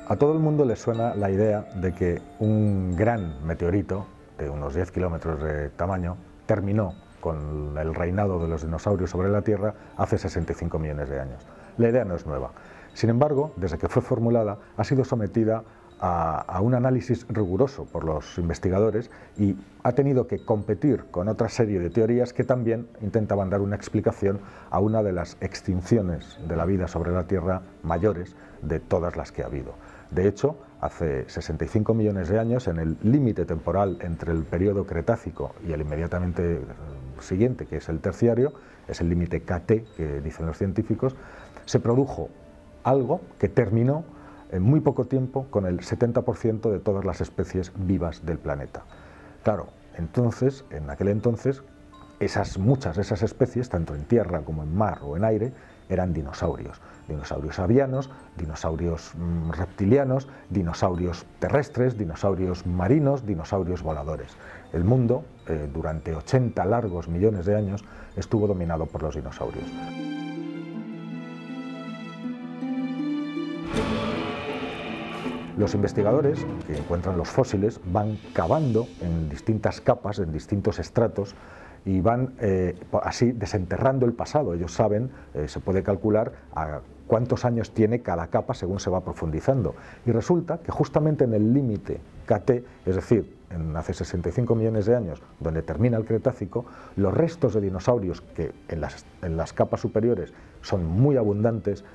A todo el mundo le suena la idea de que un gran meteorito de unos 10 kilómetros de tamaño terminó con el reinado de los dinosaurios sobre la Tierra hace 65 millones de años. La idea no es nueva. Sin embargo, desde que fue formulada, ha sido sometida a un análisis riguroso por los investigadores y ha tenido que competir con otra serie de teorías que también intentaban dar una explicación a una de las extinciones de la vida sobre la Tierra mayores de todas las que ha habido. De hecho, hace 65 millones de años, en el límite temporal entre el periodo Cretácico y el inmediatamente siguiente, que es el Terciario, es el límite KT, que dicen los científicos, se produjo algo que terminó en muy poco tiempo con el 70% de todas las especies vivas del planeta. Claro, entonces, en aquel entonces, muchas de esas especies, tanto en tierra como en mar o en aire, eran dinosaurios. Dinosaurios avianos, dinosaurios reptilianos, dinosaurios terrestres, dinosaurios marinos, dinosaurios voladores. El mundo, durante 80 largos millones de años, estuvo dominado por los dinosaurios. Los investigadores que encuentran los fósiles van cavando en distintas capas, en distintos estratos, y van así desenterrando el pasado. Ellos saben, se puede calcular a cuántos años tiene cada capa según se va profundizando. Y resulta que justamente en el límite KT, es decir, hace 65 millones de años, donde termina el Cretácico, los restos de dinosaurios que en las capas superiores son muy abundantes,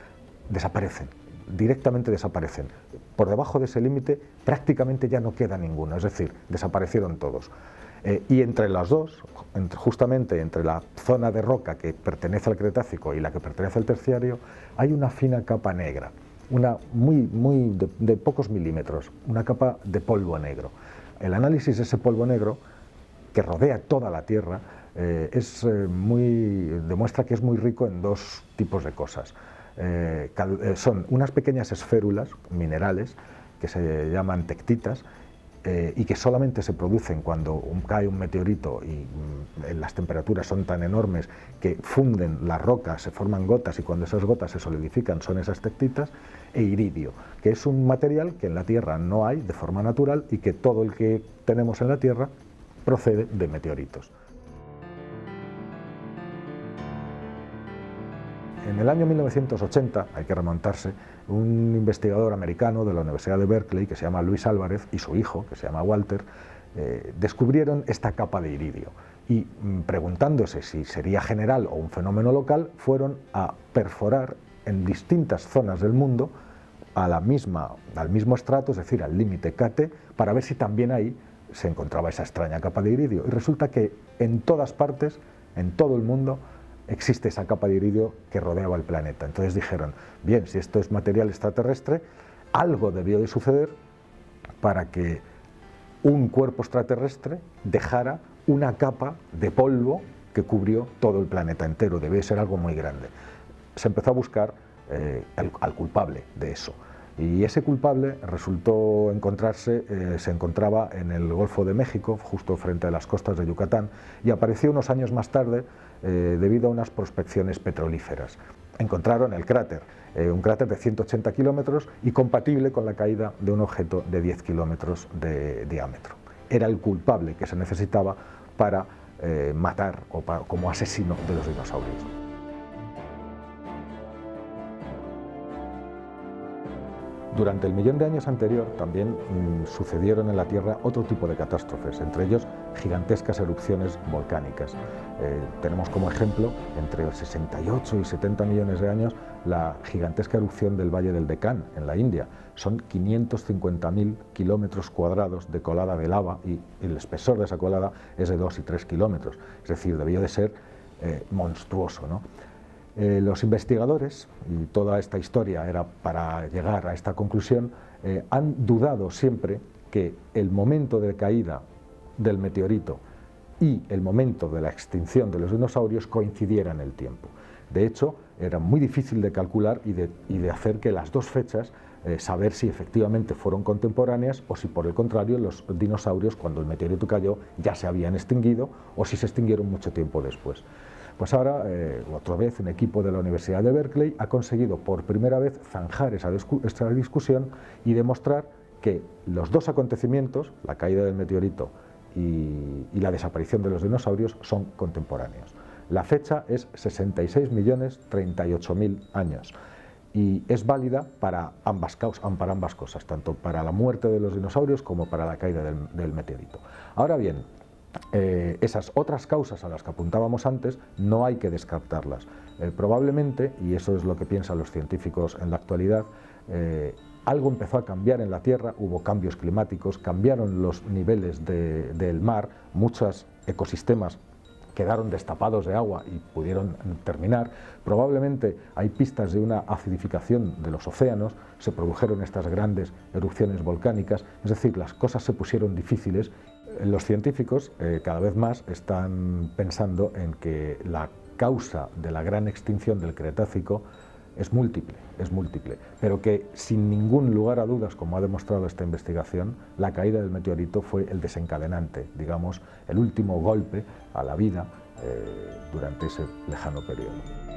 desaparecen. Directamente desaparecen. Por debajo de ese límite prácticamente ya no queda ninguno, es decir, desaparecieron todos. Y entre las dos, justamente entre la zona de roca que pertenece al Cretácico y la que pertenece al Terciario, hay una fina capa negra, una de pocos milímetros, una capa de polvo negro. El análisis de ese polvo negro, que rodea toda la Tierra, demuestra que es muy rico en dos tipos de cosas. Son unas pequeñas esférulas minerales que se llaman tectitas y que solamente se producen cuando cae un meteorito y las temperaturas son tan enormes que funden las rocas, se forman gotas y cuando esas gotas se solidifican son esas tectitas, e iridio, que es un material que en la Tierra no hay de forma natural y que todo el que tenemos en la Tierra procede de meteoritos. En el año 1980, hay que remontarse, un investigador americano de la Universidad de Berkeley, que se llama Luis Álvarez, y su hijo, que se llama Walter, descubrieron esta capa de iridio y, preguntándose si sería general o un fenómeno local, fueron a perforar en distintas zonas del mundo al mismo estrato, es decir, al límite KT, para ver si también ahí se encontraba esa extraña capa de iridio. Y resulta que en todas partes, en todo el mundo, existe esa capa de iridio que rodeaba el planeta. Entonces dijeron, bien, si esto es material extraterrestre, algo debió de suceder para que un cuerpo extraterrestre dejara una capa de polvo que cubrió todo el planeta entero. Debe ser algo muy grande. Se empezó a buscar al culpable de eso. Y ese culpable resultó se encontraba en el Golfo de México, justo frente a las costas de Yucatán, y apareció unos años más tarde debido a unas prospecciones petrolíferas. Encontraron el cráter, un cráter de 180 kilómetros y compatible con la caída de un objeto de 10 kilómetros de diámetro. Era el culpable que se necesitaba para matar o como asesino de los dinosaurios. Durante el millón de años anterior también sucedieron en la Tierra otro tipo de catástrofes, entre ellos gigantescas erupciones volcánicas. Tenemos como ejemplo, entre 68 y 70 millones de años, la gigantesca erupción del Valle del Deccan, en la India. Son 550.000 kilómetros cuadrados de colada de lava y el espesor de esa colada es de 2 y 3 kilómetros, es decir, debió de ser monstruoso, ¿no? Los investigadores, y toda esta historia era para llegar a esta conclusión, han dudado siempre que el momento de caída del meteorito y el momento de la extinción de los dinosaurios coincidiera en el tiempo. De hecho, era muy difícil de calcular y de hacer que las dos fechas, saber si efectivamente fueron contemporáneas o si por el contrario los dinosaurios, cuando el meteorito cayó, ya se habían extinguido o si se extinguieron mucho tiempo después. Pues ahora, otra vez, un equipo de la Universidad de Berkeley ha conseguido por primera vez zanjar esa discusión y demostrar que los dos acontecimientos, la caída del meteorito y la desaparición de los dinosaurios, son contemporáneos. La fecha es 66.038.000 años y es válida para ambas cosas, tanto para la muerte de los dinosaurios como para la caída del meteorito. Ahora bien, esas otras causas a las que apuntábamos antes no hay que descartarlas. Probablemente, y eso es lo que piensan los científicos en la actualidad, algo empezó a cambiar en la Tierra, hubo cambios climáticos, cambiaron los niveles del mar, muchos ecosistemas quedaron destapados de agua y pudieron terminar. Probablemente hay pistas de una acidificación de los océanos, se produjeron estas grandes erupciones volcánicas, es decir, las cosas se pusieron difíciles. Los científicos cada vez más están pensando en que la causa de la gran extinción del Cretácico es múltiple, pero que sin ningún lugar a dudas, como ha demostrado esta investigación, la caída del meteorito fue el desencadenante, digamos, el último golpe a la vida durante ese lejano periodo.